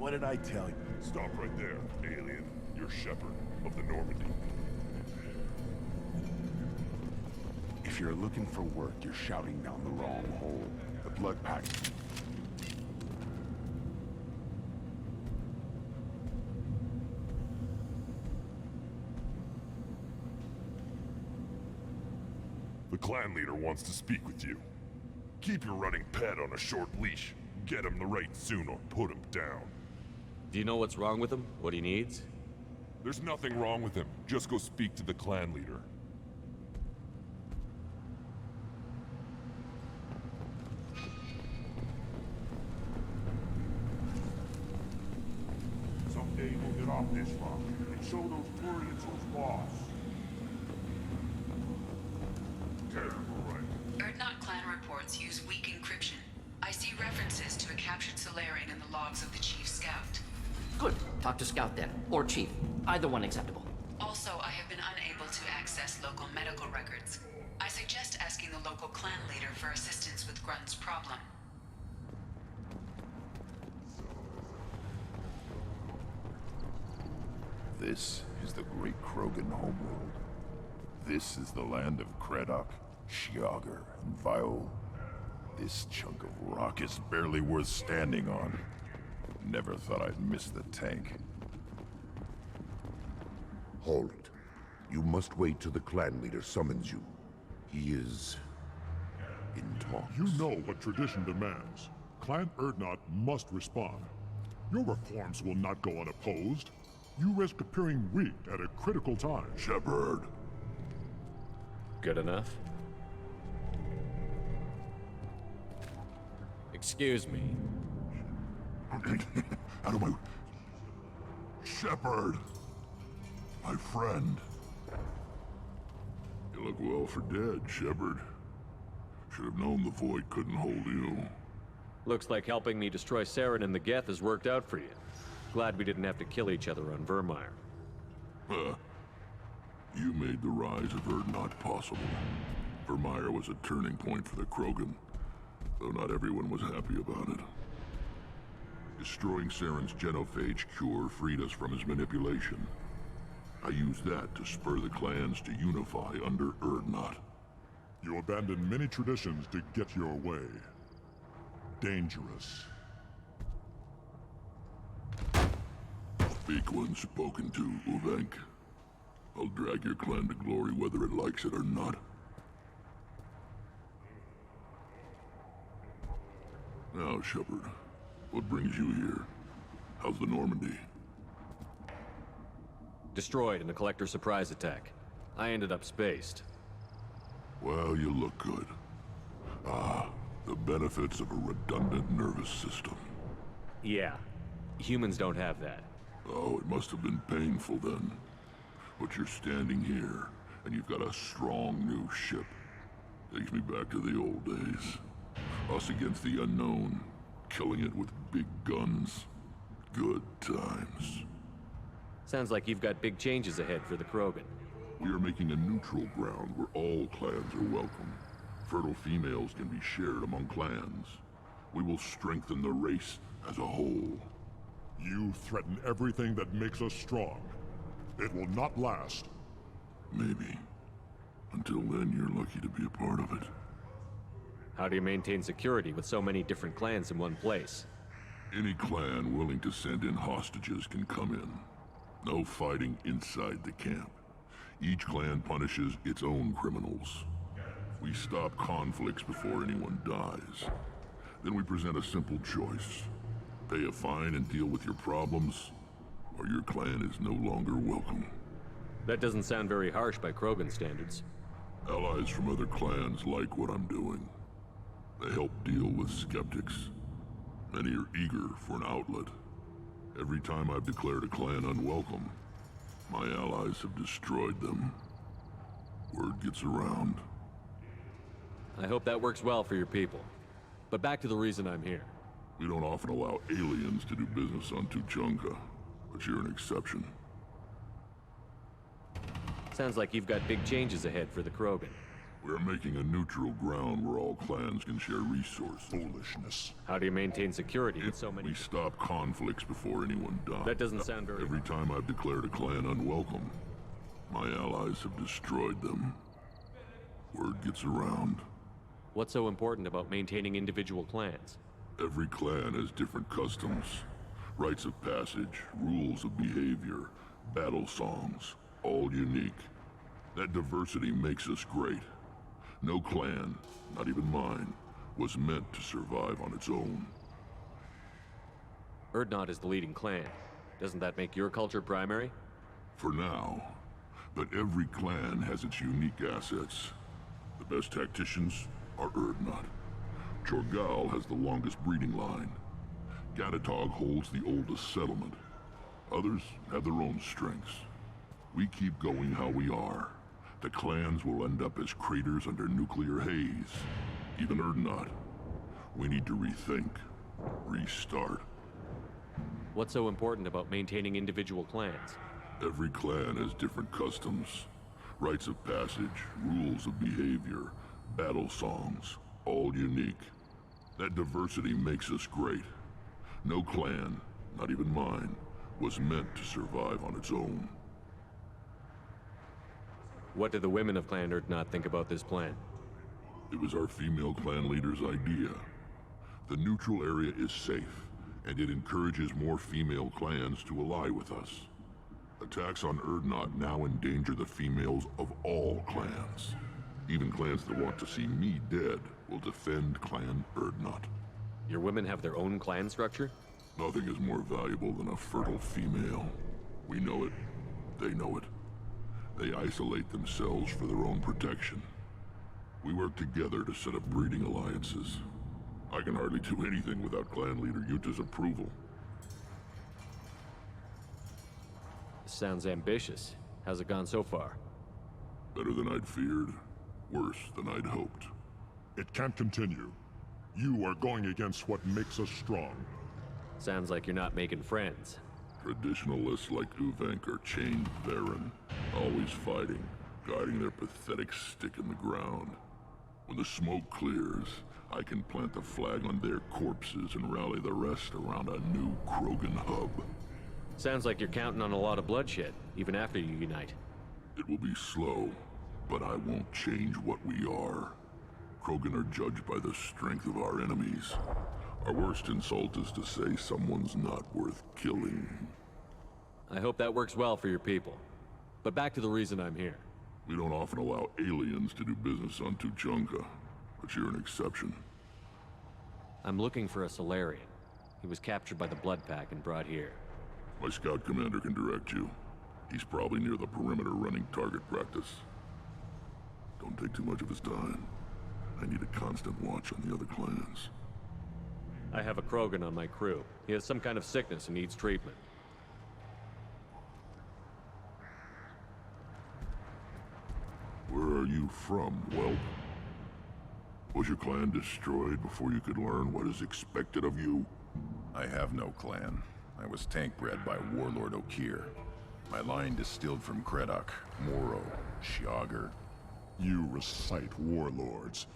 What did I tell you? Stop right there, alien. You're Shepard of the Normandy. If you're looking for work, you're shouting down the wrong hole. The blood pack. The clan leader wants to speak with you. Keep your running pet on a short leash. Get him the right soon or put him down. Do you know what's wrong with him? What he needs? There's nothing wrong with him. Just go speak to the clan leader. Someday we'll get off this rock and show those Turians who's boss. Terrible, right? Erdnot clan reports use weak encryption. I see references to a captured Solarian in the logs of the Chief Scout. Good. Talk to Scout then. Or Chief. Either one acceptable. Also, I have been unable to access local medical records. I suggest asking the local clan leader for assistance with Grunt's problem. This is the great Krogan homeworld. This is the land of Kredok, Shiagar, and Viol. This chunk of rock is barely worth standing on. Never thought I'd miss the tank. Hold it. You must wait till the clan leader summons you. He is in talks. You know what tradition demands. Clan Erdnot must respond. Your reforms will not go unopposed. You risk appearing weak at a critical time. Shepard. Good enough? Excuse me. Out of my... Shepard! My friend. You look well for dead, Shepard. Should have known the Void couldn't hold you. Looks like helping me destroy Saren and the Geth has worked out for you. Glad we didn't have to kill each other on Vermeer. Huh. You made the rise of Erdnot possible. Vermeer was a turning point for the Krogan, though not everyone was happy about it. Destroying Saren's genophage cure freed us from his manipulation. I used that to spur the clans to unify under Erdnot. You abandoned many traditions to get your way. Dangerous. Speak when spoken to, Uvenk. I'll drag your clan to glory whether it likes it or not. Now, Shepard, what brings you here? How's the Normandy? Destroyed in a collector surprise attack. I ended up spaced. Well, you look good. Ah, the benefits of a redundant nervous system. Yeah. Humans don't have that. Oh, it must have been painful then. But you're standing here, and you've got a strong new ship. Takes me back to the old days. Us against the unknown, killing it with big guns. Good times. Sounds like you've got big changes ahead for the Krogan. We are making a neutral ground where all clans are welcome. Fertile females can be shared among clans. We will strengthen the race as a whole. You threaten everything that makes us strong. It will not last. Maybe. Until then, you're lucky to be a part of it. How do you maintain security with so many different clans in one place? Any clan willing to send in hostages can come in. No fighting inside the camp. Each clan punishes its own criminals. We stop conflicts before anyone dies. Then we present a simple choice. Pay a fine and deal with your problems, or your clan is no longer welcome. That doesn't sound very harsh by Krogan standards. Allies from other clans like what I'm doing. They help deal with skeptics. Many are eager for an outlet. Every time I've declared a clan unwelcome, my allies have destroyed them. Word gets around. I hope that works well for your people. But back to the reason I'm here. We don't often allow aliens to do business on Tuchanka, but you're an exception. Sounds like you've got big changes ahead for the Krogan. We're making a neutral ground where all clans can share resources. Foolishness. How do you maintain security with so many... We stop conflicts before anyone dies. That doesn't sound very... Every time I've declared a clan unwelcome, my allies have destroyed them. Word gets around. What's so important about maintaining individual clans? Every clan has different customs, rites of passage, rules of behavior, battle songs, all unique. That diversity makes us great. No clan, not even mine, was meant to survive on its own. Urdnot is the leading clan. Doesn't that make your culture primary? For now. But every clan has its unique assets. The best tacticians are Urdnot. Chorgal has the longest breeding line. Gatatog holds the oldest settlement. Others have their own strengths. We keep going how we are. The clans will end up as craters under nuclear haze. Even Urdnot. We need to rethink. Restart. What's so important about maintaining individual clans? Every clan has different customs, rites of passage, rules of behavior, battle songs, all unique. That diversity makes us great. No clan, not even mine, was meant to survive on its own. What do the women of Clan Urdnot think about this plan? It was our female clan leader's idea. The neutral area is safe, and it encourages more female clans to ally with us. Attacks on Urdnot now endanger the females of all clans. Even clans that want to see me dead will defend Clan Urdnot. Your women have their own clan structure? Nothing is more valuable than a fertile female. We know it. They know it. They isolate themselves for their own protection. We work together to set up breeding alliances. I can hardly do anything without clan leader Yuta's approval. Sounds ambitious. How's it gone so far? Better than I'd feared. Worse than I'd hoped. It can't continue. You are going against what makes us strong. Sounds like you're not making friends. Traditionalists like Uvenk are chained therein, always fighting, guiding their pathetic stick in the ground. When the smoke clears, I can plant the flag on their corpses and rally the rest around a new Krogan hub. Sounds like you're counting on a lot of bloodshed, even after you unite. It will be slow, but I won't change what we are. Krogan are judged by the strength of our enemies. Our worst insult is to say someone's not worth killing. I hope that works well for your people. But back to the reason I'm here. We don't often allow aliens to do business on Tuchanka, but you're an exception. I'm looking for a Solarian. He was captured by the Blood Pack and brought here. My scout commander can direct you. He's probably near the perimeter running target practice. Don't take too much of his time. I need a constant watch on the other clans. I have a Krogan on my crew. He has some kind of sickness and needs treatment. Where are you from, whelp? Was your clan destroyed before you could learn what is expected of you? I have no clan. I was tank bred by Warlord Okir. My line distilled from Kredok, Moro, Shiagar. You recite warlords,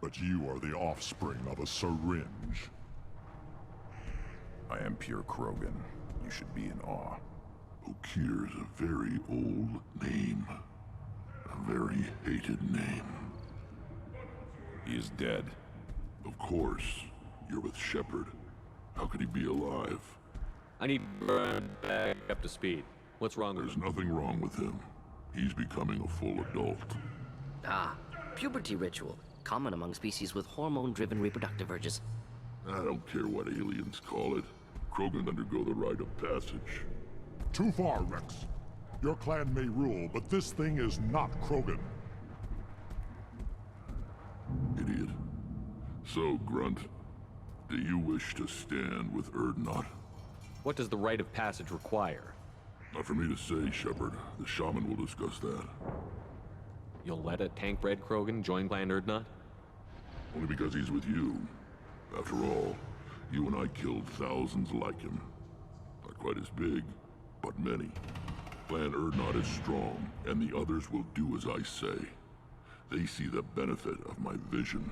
but you are the offspring of a syringe. I am pure Krogan. You should be in awe. Okir is a very old name. A very hated name. He is dead. Of course. You're with Shepard. How could he be alive? I need Burn back up to speed. What's wrong with There's him? nothing wrong with him. He's becoming a full adult. Ah, puberty ritual. Common among species with hormone-driven reproductive urges. I don't care what aliens call it. Krogan undergo the rite of passage. Too far, Wrex. Your clan may rule, but this thing is not Krogan. Idiot. So, Grunt, do you wish to stand with Urdnot? What does the rite of passage require? Not for me to say, Shepard. The shaman will discuss that. You'll let a tank-bred Krogan join Clan Urdnot? Only because he's with you. After all, you and I killed thousands like him. Not quite as big, but many. Clan Urdnot is strong, and the others will do as I say. They see the benefit of my vision.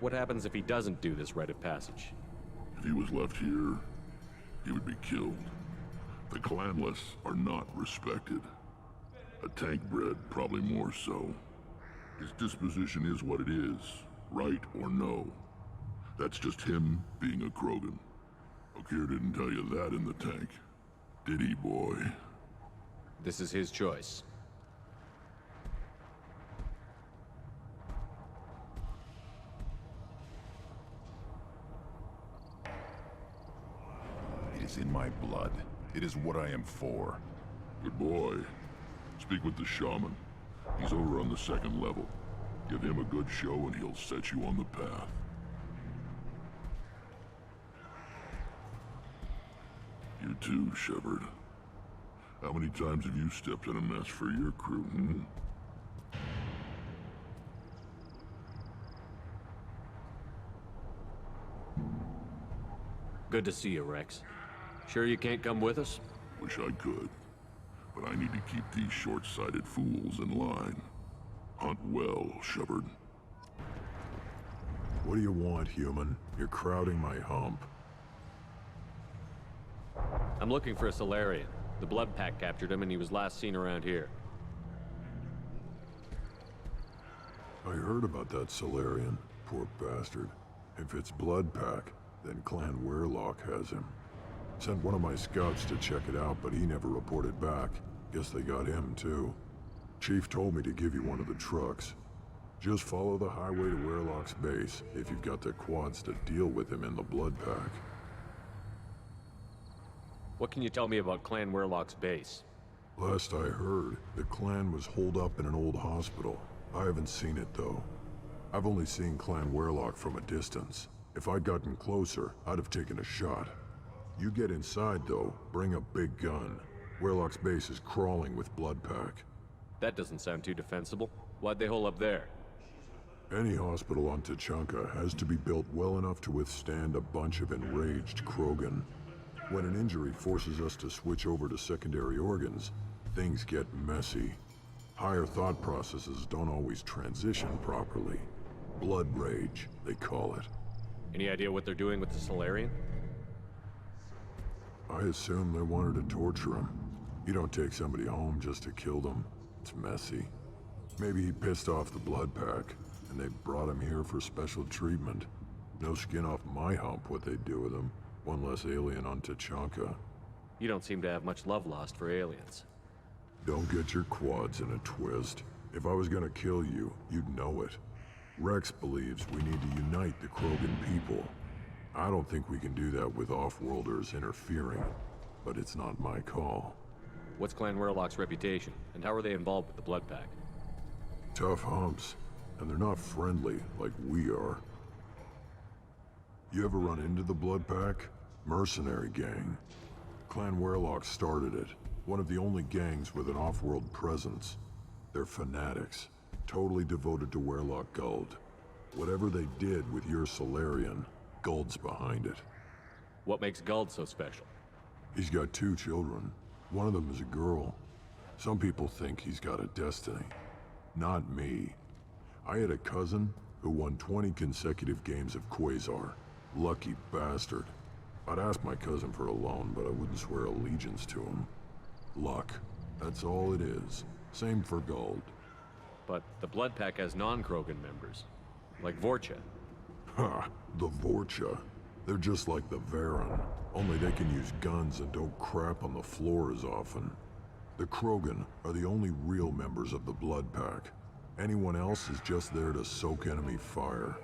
What happens if he doesn't do this rite of passage? If he was left here, he would be killed. The clanless are not respected. A tank bred, probably more so. His disposition is what it is, right or no. That's just him being a Krogan. Okeer didn't tell you that in the tank, did he, boy? This is his choice. It is in my blood. It is what I am for. Good boy. Speak with the shaman. He's over on the second level. Give him a good show and he'll set you on the path. You too, Shepard. How many times have you stepped in a mess for your crew, hmm? Good to see you, Wrex. Sure you can't come with us? Wish I could. But I need to keep these short-sighted fools in line. Hunt well, Shepard. What do you want, human? You're crowding my hump. I'm looking for a Solarian. The Blood Pack captured him and he was last seen around here. I heard about that Solarian. Poor bastard. If it's Blood Pack, then Clan Werlock has him. Sent one of my scouts to check it out, but he never reported back. Guess they got him, too. Chief told me to give you one of the trucks. Just follow the highway to Werlock's base, if you've got the quads to deal with him in the Blood Pack. What can you tell me about Clan Werlock's base? Last I heard, the clan was holed up in an old hospital. I haven't seen it, though. I've only seen Clan Werlock from a distance. If I'd gotten closer, I'd have taken a shot. You get inside, though, bring a big gun. Werlock's base is crawling with Blood Pack. That doesn't sound too defensible. Why'd they hole up there? Any hospital on Tuchanka has to be built well enough to withstand a bunch of enraged Krogan. When an injury forces us to switch over to secondary organs, things get messy. Higher thought processes don't always transition properly. Blood rage, they call it. Any idea what they're doing with the Solarian? I assume they wanted to torture him. You don't take somebody home just to kill them. It's messy. Maybe he pissed off the Blood Pack, and they brought him here for special treatment. No skin off my hump what they'd do with him. One less alien on Tuchanka. You don't seem to have much love lost for aliens. Don't get your quads in a twist. If I was gonna kill you, you'd know it. Wrex believes we need to unite the Krogan people. I don't think we can do that with off-worlders interfering, but it's not my call. What's Clan Werlock's reputation, and how are they involved with the Blood Pack? Tough humps, and they're not friendly like we are. You ever run into the Blood Pack? Mercenary gang. Clan Werlock started it. One of the only gangs with an off-world presence. They're fanatics, totally devoted to Werlock Guld. Whatever they did with your Solarian, Guld's behind it. What makes Guld so special? He's got 2 children. One of them is a girl. Some people think he's got a destiny. Not me. I had a cousin who won 20 consecutive games of Quasar. Lucky bastard. I'd ask my cousin for a loan, but I wouldn't swear allegiance to him. Luck. That's all it is. Same for Guld. But the Blood Pack has non-Krogan members, like Vorcha. Ha! The Vorcha. They're just like the Varen, only they can use guns and don't crap on the floor as often. The Krogan are the only real members of the Blood Pack. Anyone else is just there to soak enemy fire.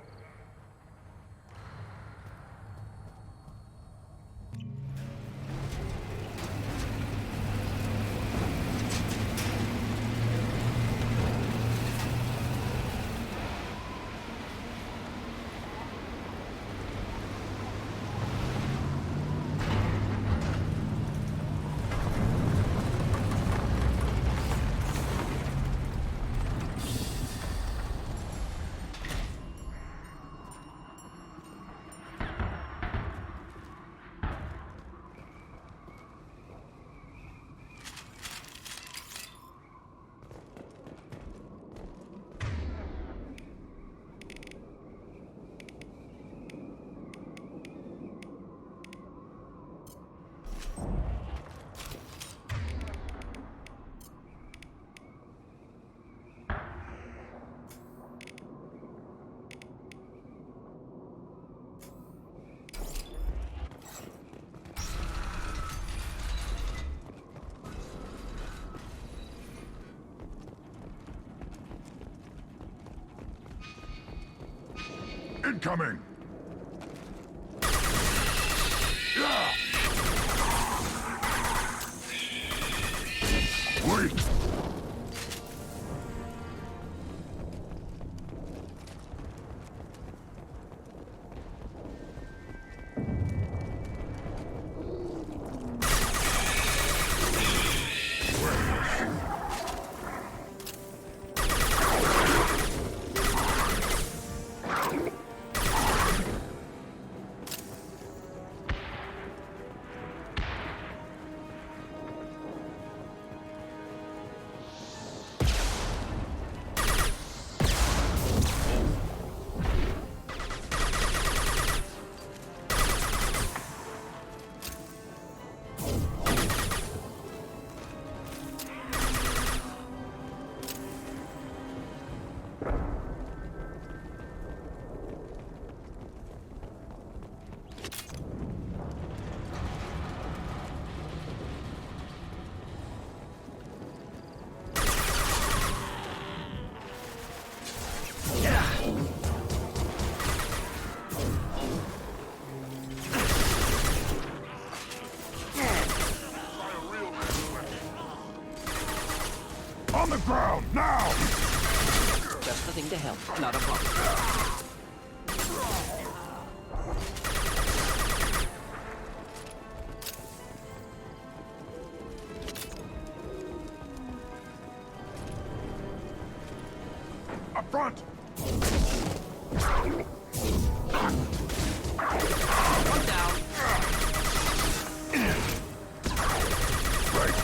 incoming! Wait! On the ground, now! Just the thing to help, not a problem. Up front! One down. Right.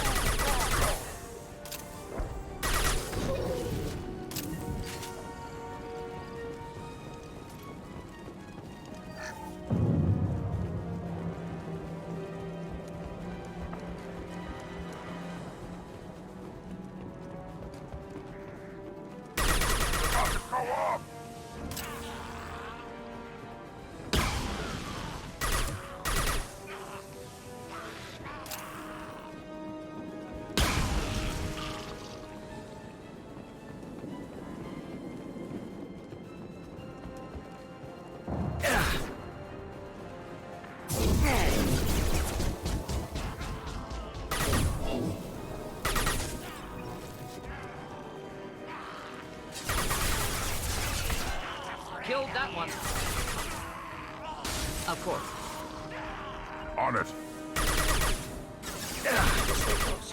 Go off! Killed that one. Of course. On it! Stay close.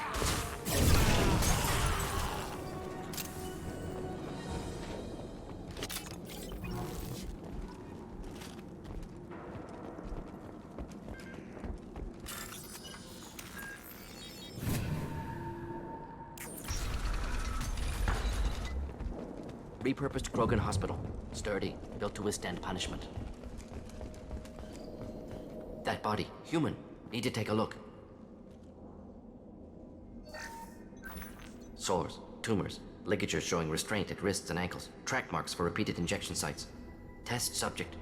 Repurposed Krogan Hospital. Sturdy, built to withstand punishment. That body, human. Need to take a look. Sores, tumors, ligatures showing restraint at wrists and ankles, track marks for repeated injection sites. Test subject,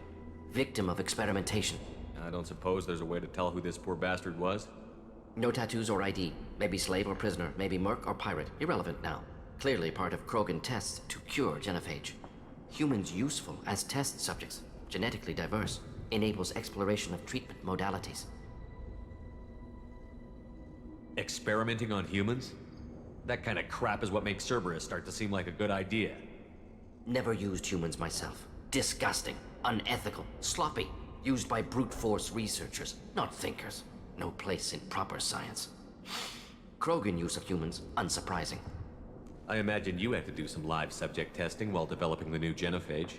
victim of experimentation. I don't suppose there's a way to tell who this poor bastard was? No tattoos or ID. Maybe slave or prisoner, maybe merc or pirate. Irrelevant now. Clearly part of Krogan tests to cure genophage. Humans useful as test subjects, genetically diverse, enables exploration of treatment modalities. Experimenting on humans? That kind of crap is what makes Cerberus start to seem like a good idea. Never used humans myself. Disgusting, unethical, sloppy. Used by brute force researchers, not thinkers. No place in proper science. Krogan use of humans, unsurprising. I imagine you had to do some live subject testing while developing the new genophage.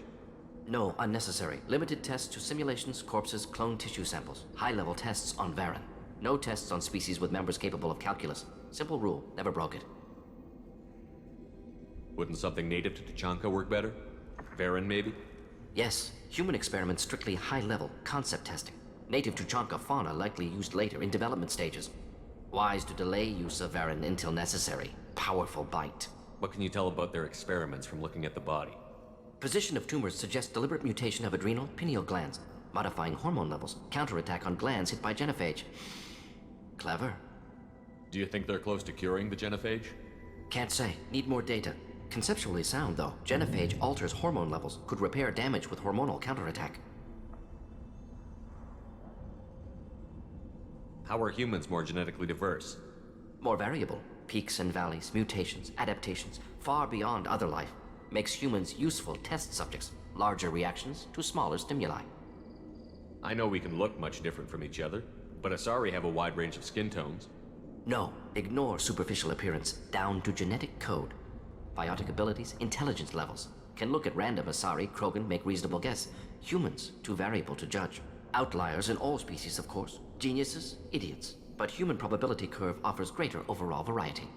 No, unnecessary. Limited tests to simulations, corpses, cloned tissue samples. High-level tests on Varen. No tests on species with members capable of calculus. Simple rule, never broke it. Wouldn't something native to Tuchanka work better? Varen, maybe? Yes, human experiments strictly high-level, concept testing. Native Tuchanka fauna likely used later in development stages. Wise to delay use of Varen until necessary. Powerful bite. What can you tell about their experiments from looking at the body? Position of tumors suggests deliberate mutation of adrenal, pineal glands, modifying hormone levels, counterattack on glands hit by genophage. Clever. Do you think they're close to curing the genophage? Can't say. Need more data. Conceptually sound, though. Genophage alters hormone levels, could repair damage with hormonal counterattack. How are humans more genetically diverse? More variable. Peaks and valleys, mutations, adaptations, far beyond other life. Makes humans useful test subjects. Larger reactions to smaller stimuli. I know we can look much different from each other, but Asari have a wide range of skin tones. No, ignore superficial appearance, down to genetic code. Biotic abilities, intelligence levels. Can look at random Asari, Krogan, make reasonable guess. Humans, too variable to judge. Outliers in all species, of course. Geniuses, idiots. But human probability curve offers greater overall variety.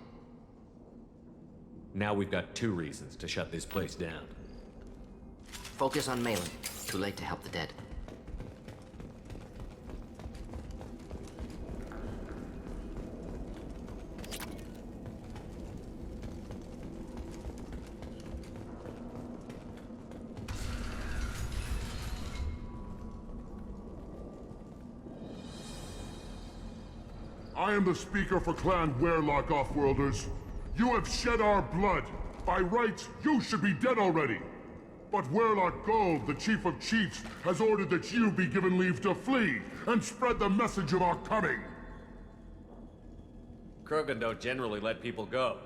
Now we've got 2 reasons to shut this place down. Focus on Malin. Too late to help the dead. I am the speaker for Clan Werelock, Offworlders. You have shed our blood. By rights, you should be dead already. But Werelock Gold, the Chief of Chiefs, has ordered that you be given leave to flee and spread the message of our coming. Krogan don't generally let people go.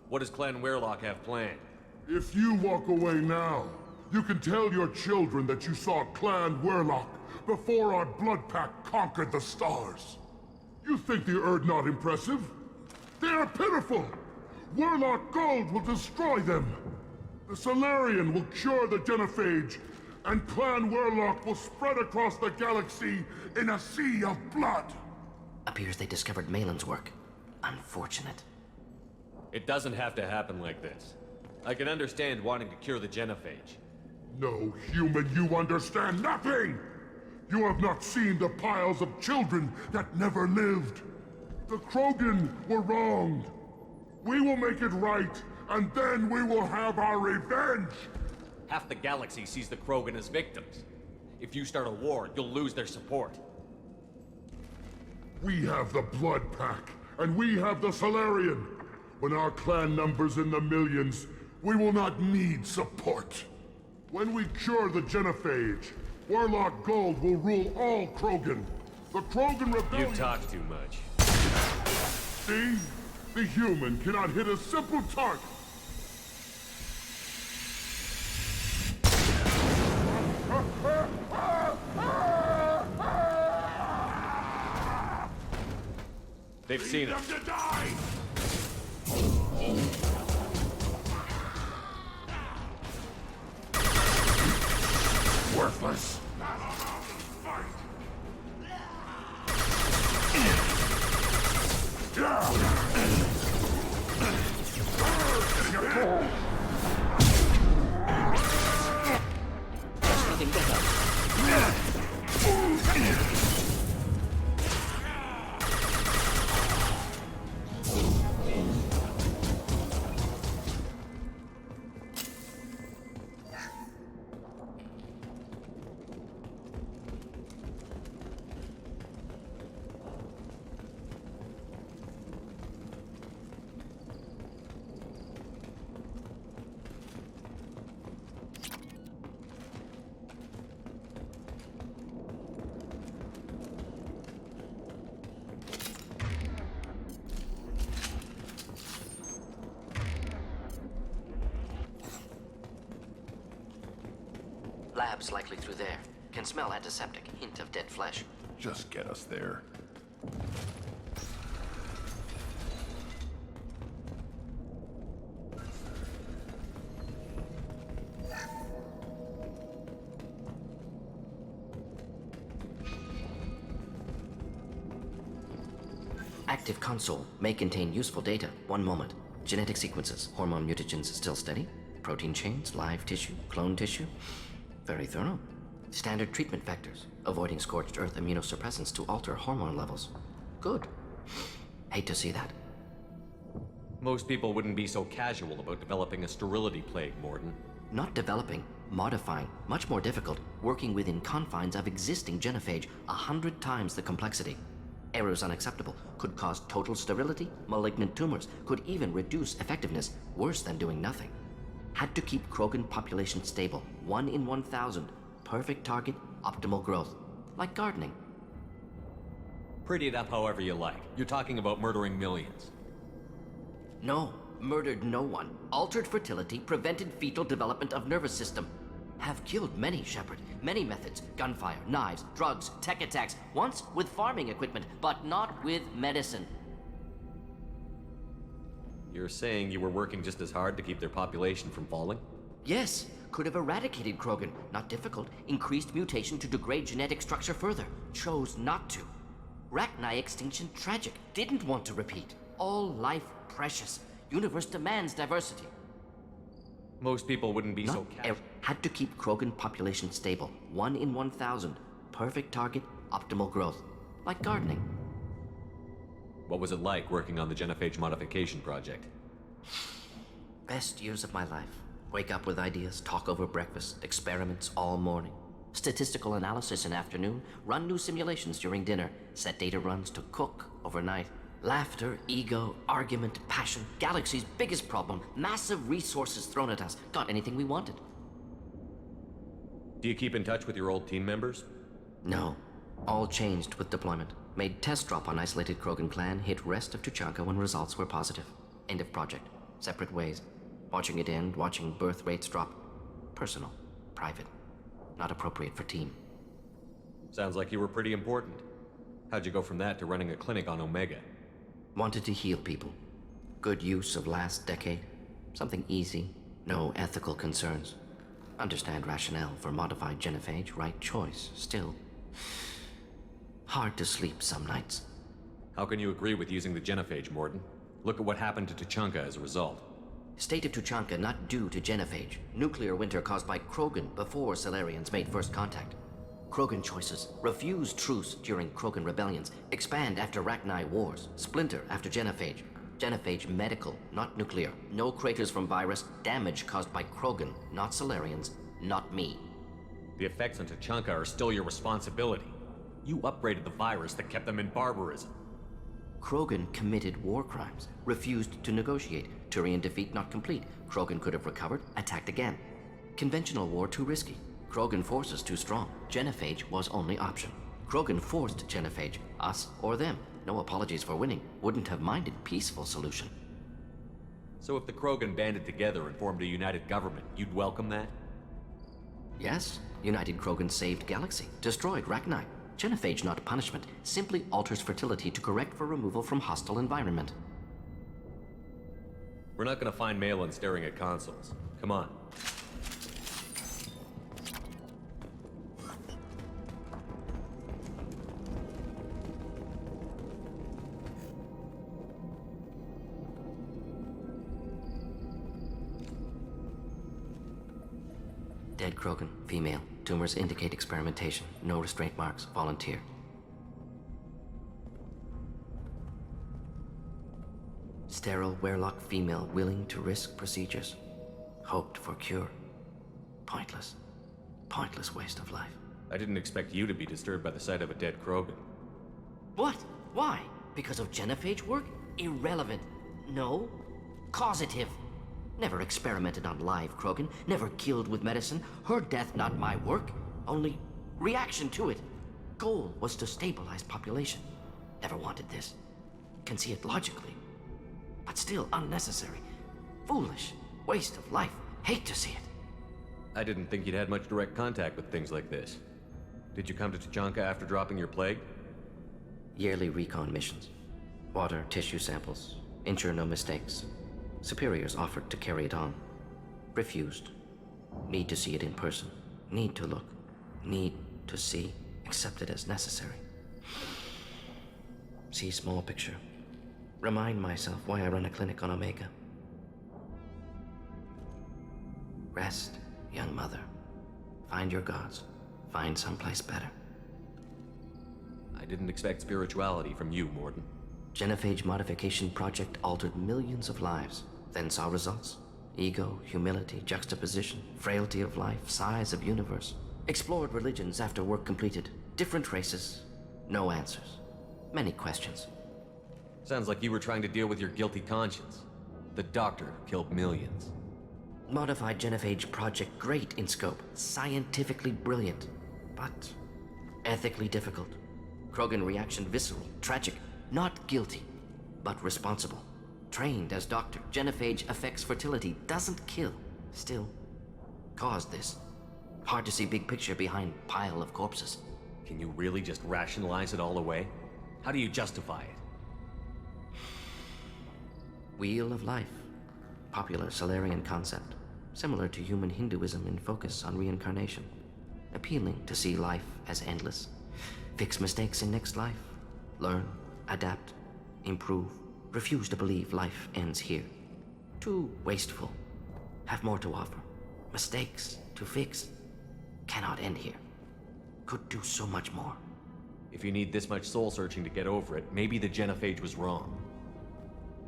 What does Clan Werelock have planned? If you walk away now, you can tell your children that you saw Clan Werelock before our blood pact conquered the stars. You think the Erd not impressive? They are pitiful! Werelock Gold will destroy them! The Solarian will cure the Genophage, and Clan Werelock will spread across the galaxy in a sea of blood! Appears they discovered Malin's work. Unfortunate. It doesn't have to happen like this. I can understand wanting to cure the Genophage. No, human, you understand nothing! You have not seen the piles of children that never lived. The Krogan were wronged. We will make it right, and then we will have our revenge! Half the galaxy sees the Krogan as victims. If you start a war, you'll lose their support. We have the Blood Pack, and we have the Solarian. When our clan numbers in the millions, we will not need support. When we cure the Genophage, Werelock Gold will rule all Krogan. The Krogan Rebellion... You talk too much. See? The human cannot hit a simple target. They've seen us. To die! Worthless. Nothing better. Lab's likely through there. Can smell antiseptic, hint of dead flesh. Just get us there. Active console may contain useful data. One moment. Genetic sequences, hormone mutagens still steady. Protein chains, live tissue, clone tissue. Very thorough. Standard treatment factors, avoiding scorched earth immunosuppressants to alter hormone levels. Good. Hate to see that. Most people wouldn't be so casual about developing a sterility plague, Mordin. Not developing, modifying, much more difficult, working within confines of existing genophage, 100 times the complexity. Errors unacceptable, could cause total sterility, malignant tumors, could even reduce effectiveness, worse than doing nothing. Had to keep Krogan population stable. 1 in 1,000. Perfect target, optimal growth. Like gardening. Pretty it up however you like. You're talking about murdering millions. No, murdered no one. Altered fertility, prevented fetal development of nervous system. Have killed many, Shepard. Many methods. Gunfire, knives, drugs, tech attacks. Once with farming equipment, but not with medicine. You're saying you were working just as hard to keep their population from falling? Yes, could have eradicated Krogan. Not difficult. Increased mutation to degrade genetic structure further. Chose not to. Rachni extinction tragic. Didn't want to repeat. All life precious. Universe demands diversity. Most people wouldn't be so Had to keep Krogan population stable. 1 in 1,000. Perfect target, optimal growth. Like gardening. What was it like working on the genophage modification project? Best years of my life. Wake up with ideas, talk over breakfast, experiments all morning. Statistical analysis in afternoon, run new simulations during dinner, set data runs to cook overnight. Laughter, ego, argument, passion, galaxy's biggest problem, massive resources thrown at us. Got anything we wanted. Do you keep in touch with your old team members? No. All changed with deployment. Made test drop on isolated Krogan clan, hit rest of Tuchanka when results were positive. End of project. Separate ways. Watching it end, watching birth rates drop. Personal. Private. Not appropriate for team. Sounds like you were pretty important. How'd you go from that to running a clinic on Omega? Wanted to heal people. Good use of last decade. Something easy. No ethical concerns. Understand rationale for modified genophage, right choice. Still. Hard to sleep some nights. How can you agree with using the genophage, Mordin? Look at what happened to Tuchanka as a result. State of Tuchanka not due to genophage. Nuclear winter caused by Krogan before Salarians made first contact. Krogan choices. Refuse truce during Krogan rebellions. Expand after Rachni wars. Splinter after genophage. Genophage medical, not nuclear. No craters from virus. Damage caused by Krogan, not Salarians, not me. The effects on Tuchanka are still your responsibility. You upgraded the virus that kept them in barbarism. Krogan committed war crimes. Refused to negotiate. Turian defeat not complete. Krogan could have recovered, attacked again. Conventional war too risky. Krogan forces too strong. Genophage was only option. Krogan forced genophage. Us or them. No apologies for winning. Wouldn't have minded peaceful solution. So if the Krogan banded together and formed a united government, you'd welcome that? Yes. United Krogan saved Galaxy. Destroyed Rachni. Genophage not punishment. Simply alters fertility to correct for removal from hostile environment. We're not gonna find Malin staring at consoles. Come on. Dead Krogan, female. Tumors indicate experimentation. No restraint marks. Volunteer. Sterile Werlock female willing to risk procedures. Hoped for cure. Pointless. Pointless waste of life. I didn't expect you to be disturbed by the sight of a dead Krogan. What? Why? Because of genophage work? Irrelevant. No. Causative. Never experimented on live Krogan. Never killed with medicine. Her death not my work. Only reaction to it. Goal was to stabilize population. Never wanted this. Can see it logically. But still unnecessary. Foolish. Waste of life. Hate to see it. I didn't think you'd had much direct contact with things like this. Did you come to Tuchanka after dropping your plague? Yearly recon missions. Water, tissue samples. Ensure no mistakes. Superiors offered to carry it on. Refused. Need to see it in person. Need to look. Need to see. Accepted as necessary. See small picture. Remind myself why I run a clinic on Omega. Rest, young mother. Find your gods. Find someplace better. I didn't expect spirituality from you, Mordin. Genophage modification project altered millions of lives. Then saw results. Ego, humility, juxtaposition, frailty of life, size of universe. Explored religions after work completed. Different races. No answers. Many questions. Sounds like you were trying to deal with your guilty conscience. The doctor killed millions. Modified genophage project great in scope, scientifically brilliant, but ethically difficult. Krogan reaction visceral, tragic, not guilty, but responsible. Trained as doctor, genophage affects fertility, doesn't kill, still caused this. Hard to see big picture behind pile of corpses. Can you really just rationalize it all away? How do you justify it? Wheel of life. Popular Solarian concept. Similar to human Hinduism in focus on reincarnation. Appealing to see life as endless. Fix mistakes in next life. Learn, adapt, improve. Refuse to believe life ends here. Too wasteful. Have more to offer. Mistakes to fix. Cannot end here. Could do so much more. If you need this much soul searching to get over it, maybe the genophage was wrong.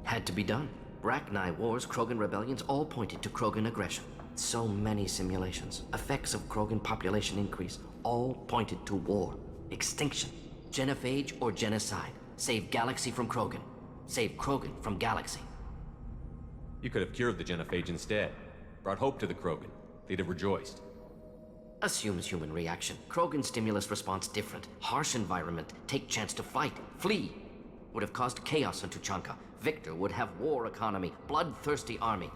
Had to be done. Rachni wars, Krogan rebellions, all pointed to Krogan aggression. So many simulations, effects of Krogan population increase, all pointed to war, extinction, genophage or genocide. Save galaxy from Krogan. Save Krogan from galaxy. You could have cured the genophage instead. Brought hope to the Krogan. They'd have rejoiced. Assumes human reaction. Krogan stimulus response different. Harsh environment. Take chance to fight. Flee. Would have caused chaos on Tuchanka. Victor would have war economy. Bloodthirsty army.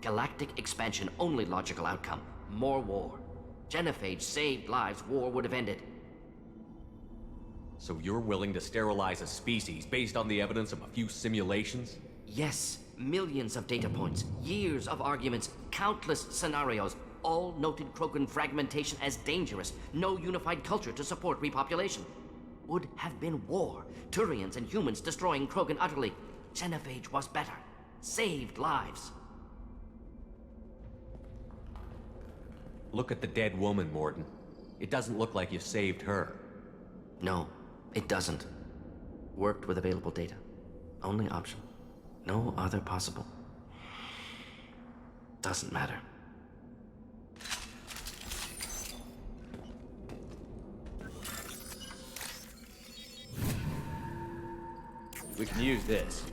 Galactic expansion only logical outcome. More war. Genophage saved lives. War would have ended. So you're willing to sterilize a species based on the evidence of a few simulations? Yes. Millions of data points. Years of arguments. Countless scenarios. All noted Krogan fragmentation as dangerous. No unified culture to support repopulation. Would have been war. Turians and humans destroying Krogan utterly. Genophage was better. Saved lives. Look at the dead woman, Mordin. It doesn't look like you saved her. No, it doesn't. Worked with available data. Only option. No other possible. Doesn't matter. We can use this.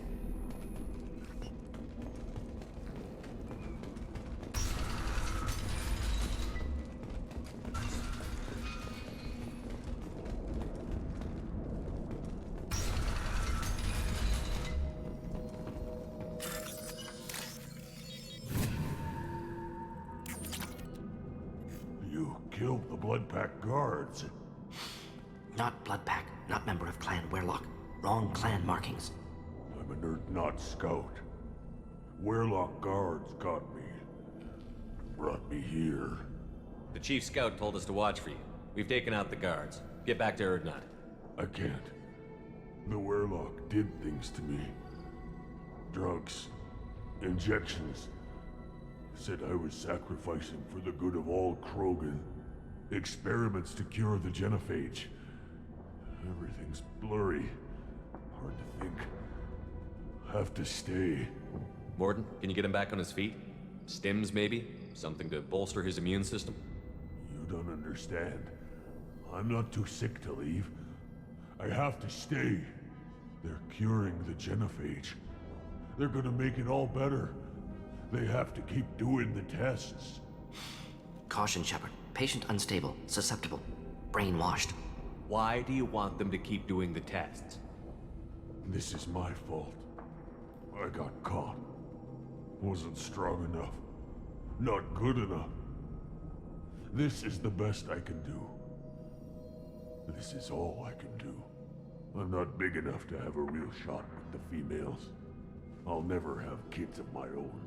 You killed the Blood Pack guards. Not Blood Pack, not member of Clan Werlock. Wrong clan markings. I'm a nerd not scout. Werlock guards got me. Brought me here. The chief scout told us to watch for you. We've taken out the guards. Get back to Erdnot. I can't. The Werlock did things to me. Drugs. Injections. Said I was sacrificing for the good of all Krogan. Experiments to cure the genophage. Everything's blurry. Hard to think. Have to stay. Mordin, can you get him back on his feet? Stims, maybe? Something to bolster his immune system? You don't understand. I'm not too sick to leave. I have to stay. They're curing the genophage. They're gonna make it all better. They have to keep doing the tests. Caution, Shepard. Patient unstable, susceptible, brainwashed. Why do you want them to keep doing the tests? This is my fault. I got caught. Wasn't strong enough. Not good enough. This is the best I can do. This is all I can do. I'm not big enough to have a real shot with the females. I'll never have kids of my own.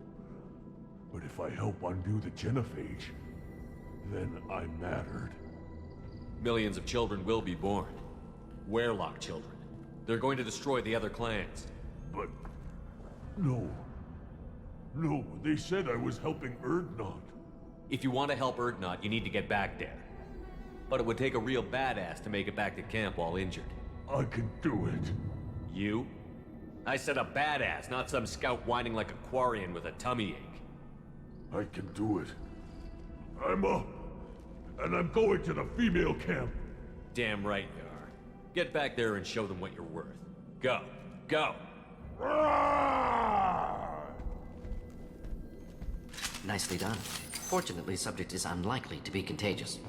But if I help undo the genophage, then I mattered. Millions of children will be born. Werlock children. They're going to destroy the other clans. But... no. No, they said I was helping Erdnot. If you want to help Erdnot, you need to get back there. But it would take a real badass to make it back to camp while injured. I can do it. You? I said a badass, not some scout whining like a Quarian with a tummy ache. I can do it. I'm up. And I'm going to the female camp. Damn right you are. Get back there and show them what you're worth. Go. Go! Nicely done. Fortunately, subject is unlikely to be contagious.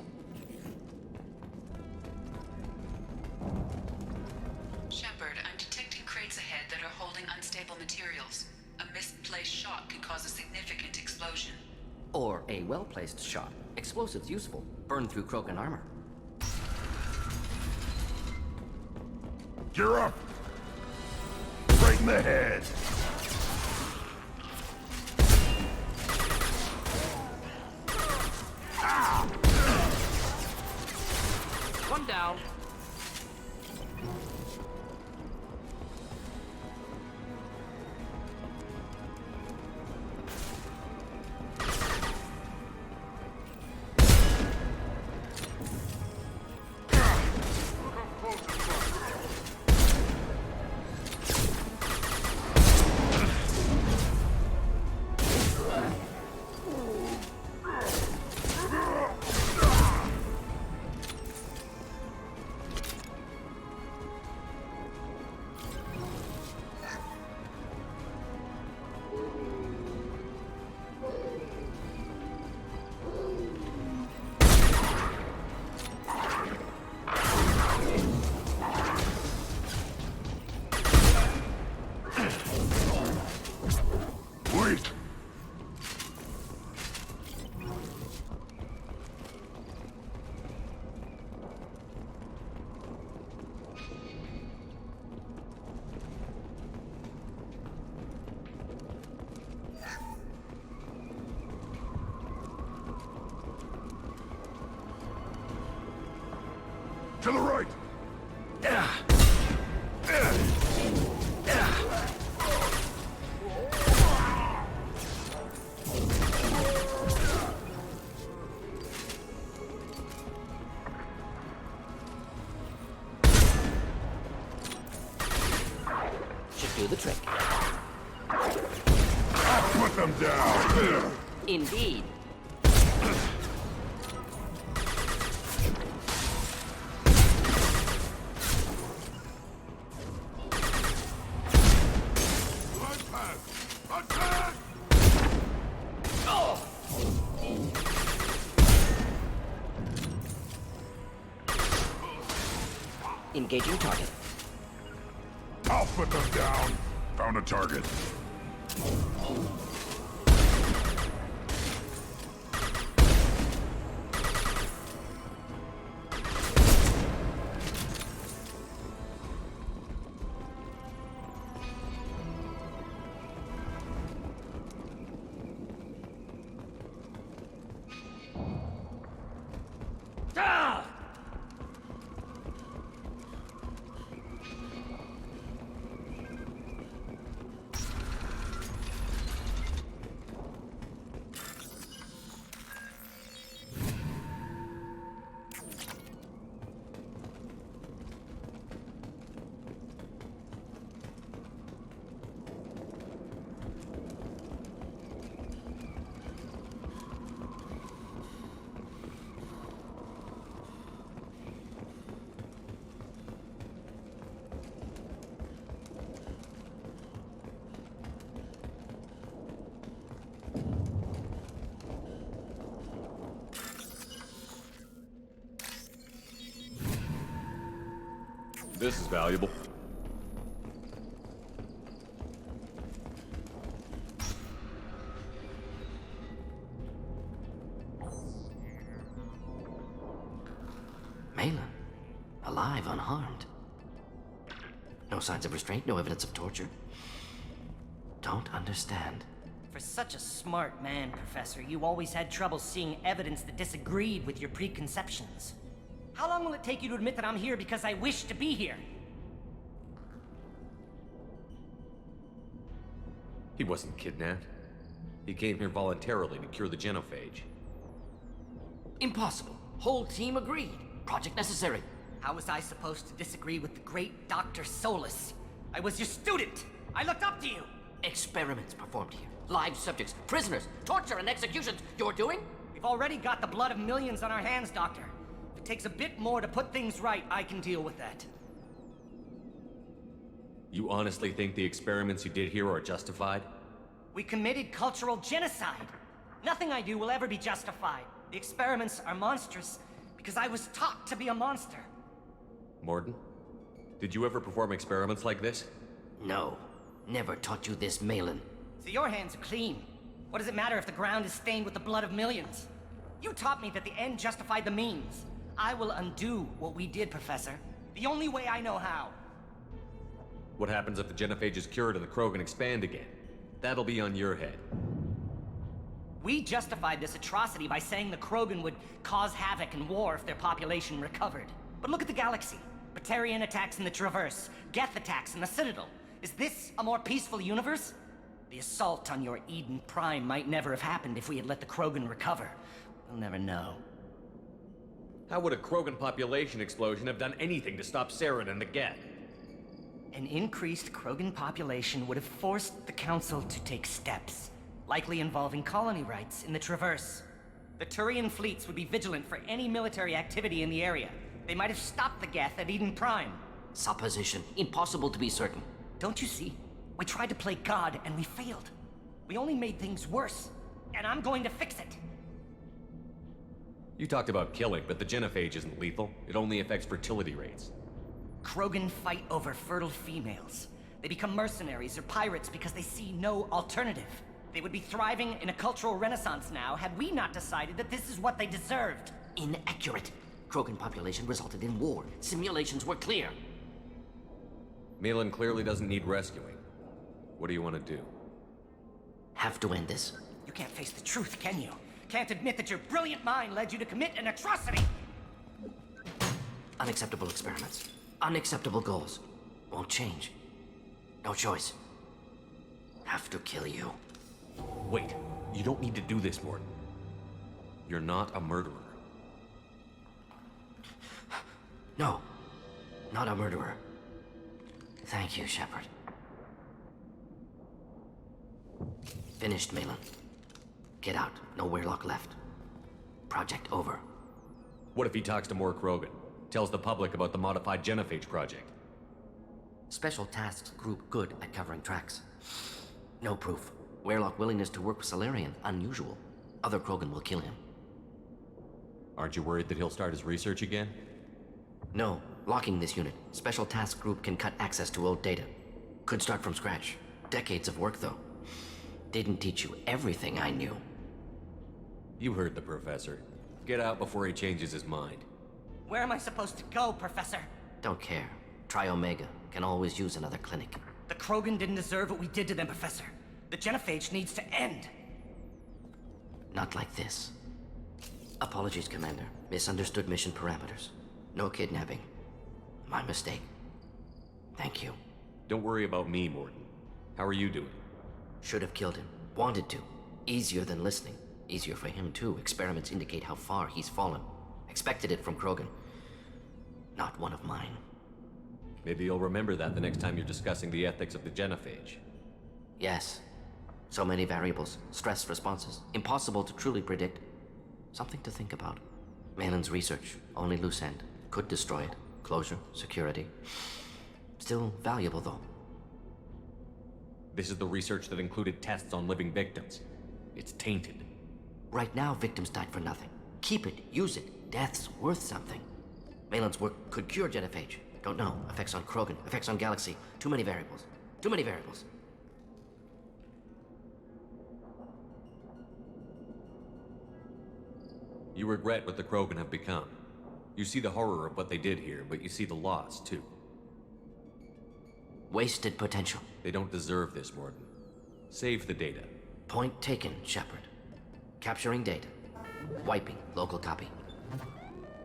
Shepard, I'm detecting crates ahead that are holding unstable materials. A misplaced shot could cause a significant explosion. Or a well-placed shot. Explosives useful. Burn through Krogan armor. Gear up! Right in the head! One down. Wait! To the right! Should do the trick. Put them down! Indeed. Attack! Engaging target. I'll put them down! Found a target. This is valuable. Malin. Alive, unharmed. No signs of restraint, no evidence of torture. Don't understand. For such a smart man, Professor, you always had trouble seeing evidence that disagreed with your preconceptions. How long will it take you to admit that I'm here because I wish to be here? He wasn't kidnapped. He came here voluntarily to cure the genophage. Impossible. Whole team agreed. Project necessary. How was I supposed to disagree with the great Dr. Solus? I was your student! I looked up to you! Experiments performed here. Live subjects, prisoners, torture and executions. You're doing? We've already got the blood of millions on our hands, Doctor. If it takes a bit more to put things right, I can deal with that. You honestly think the experiments you did here are justified? We committed cultural genocide. Nothing I do will ever be justified. The experiments are monstrous because I was taught to be a monster. Mordin, did you ever perform experiments like this? No. Never taught you this, Malin. So your hands are clean. What does it matter if the ground is stained with the blood of millions? You taught me that the end justified the means. I will undo what we did, Professor. The only way I know how. What happens if the genophage is cured and the Krogan expand again? That'll be on your head. We justified this atrocity by saying the Krogan would cause havoc and war if their population recovered. But look at the galaxy. Batarian attacks in the Traverse, Geth attacks in the Citadel. Is this a more peaceful universe? The assault on your Eden Prime might never have happened if we had let the Krogan recover. We'll never know. How would a Krogan population explosion have done anything to stop Saren and the Geth? An increased Krogan population would have forced the Council to take steps, likely involving colony rights in the Traverse. The Turian fleets would be vigilant for any military activity in the area. They might have stopped the Geth at Eden Prime. Supposition. Impossible to be certain. Don't you see? We tried to play God and we failed. We only made things worse, and I'm going to fix it. You talked about killing, but the genophage isn't lethal. It only affects fertility rates. Krogan fight over fertile females. They become mercenaries or pirates because they see no alternative. They would be thriving in a cultural renaissance now had we not decided that this is what they deserved. Inaccurate. Krogan population resulted in war. Simulations were clear. Malin clearly doesn't need rescuing. What do you want to do? Have to end this. You can't face the truth, can you? Can't admit that your brilliant mind led you to commit an atrocity! Unacceptable experiments. Unacceptable goals. Won't change. No choice. Have to kill you. Wait, you don't need to do this, Mordin. You're not a murderer. No. Not a murderer. Thank you, Shepard. Finished, Malin. Get out. No Weirlock left. Project over. What if he talks to more Krogan? Tells the public about the modified genophage project? Special Tasks Group good at covering tracks. No proof. Weirlock willingness to work with Salarian, unusual. Other Krogan will kill him. Aren't you worried that he'll start his research again? No. Locking this unit. Special Task Group can cut access to old data. Could start from scratch. Decades of work, though. Didn't teach you everything I knew. You heard the professor. Get out before he changes his mind. Where am I supposed to go, Professor? Don't care. Try Omega. Can always use another clinic. The Krogan didn't deserve what we did to them, Professor. The genophage needs to end. Not like this. Apologies, Commander. Misunderstood mission parameters. No kidnapping. My mistake. Thank you. Don't worry about me, Mordin. How are you doing? Should have killed him. Wanted to. Easier than listening. Easier for him, too. Experiments indicate how far he's fallen. Expected it from Krogan. Not one of mine. Maybe you'll remember that the next time you're discussing the ethics of the genophage. Yes. So many variables. Stress responses. Impossible to truly predict. Something to think about. Malin's research. Only loose end. Could destroy it. Closure. Security. Still valuable, though. This is the research that included tests on living victims. It's tainted. Right now, victims died for nothing. Keep it. Use it. Death's worth something. Malin's work could cure genophage. Don't know. Effects on Krogan. Effects on Galaxy. Too many variables. Too many variables. You regret what the Krogan have become. You see the horror of what they did here, but you see the loss, too. Wasted potential. They don't deserve this, Mordin. Save the data. Point taken, Shepard. Capturing data. Wiping local copy.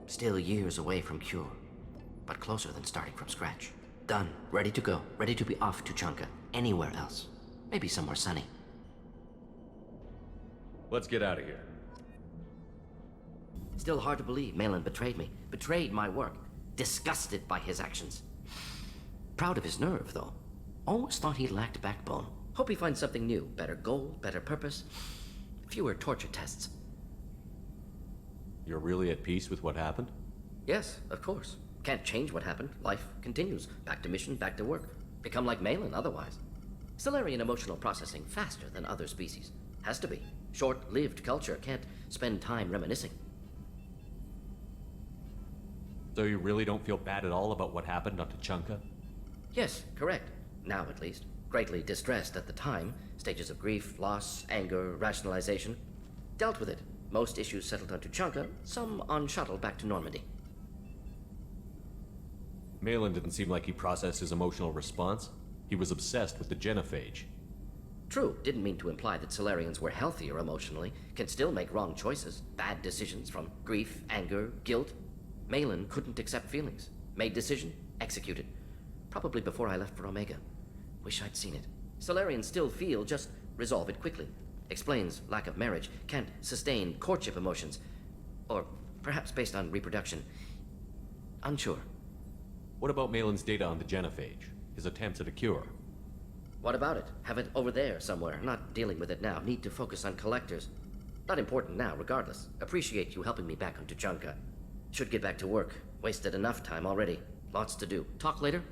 Still years away from cure, but closer than starting from scratch. Done. Ready to go. Ready to be off Tuchanka. Anywhere else. Maybe somewhere sunny. Let's get out of here. Still hard to believe Malin betrayed me. Betrayed my work. Disgusted by his actions. Proud of his nerve, though. Always thought he lacked backbone. Hope he finds something new. Better goal, better purpose. Fewer torture tests. You're really at peace with what happened? Yes, of course. Can't change what happened. Life continues. Back to mission, back to work. Become like Malin otherwise. Salarian emotional processing faster than other species. Has to be. Short-lived culture can't spend time reminiscing. So you really don't feel bad at all about what happened on Tuchanka? Yes, correct. Now, at least. Greatly distressed at the time. Stages of grief, loss, anger, rationalization. Dealt with it. Most issues settled on Tuchanka, some on shuttle back to Normandy. Malin didn't seem like he processed his emotional response. He was obsessed with the genophage. True, didn't mean to imply that Solarians were healthier emotionally, can still make wrong choices, bad decisions from grief, anger, guilt. Malin couldn't accept feelings. Made decision, executed. Probably before I left for Omega. Wish I'd seen it. Solarians still feel, just resolve it quickly. Explains lack of marriage, can't sustain courtship emotions. Or perhaps based on reproduction. Unsure. What about Malin's data on the genophage? His attempts at a cure? What about it? Have it over there somewhere. Not dealing with it now. Need to focus on collectors. Not important now, regardless. Appreciate you helping me back on Tuchanka. Should get back to work. Wasted enough time already. Lots to do. Talk later?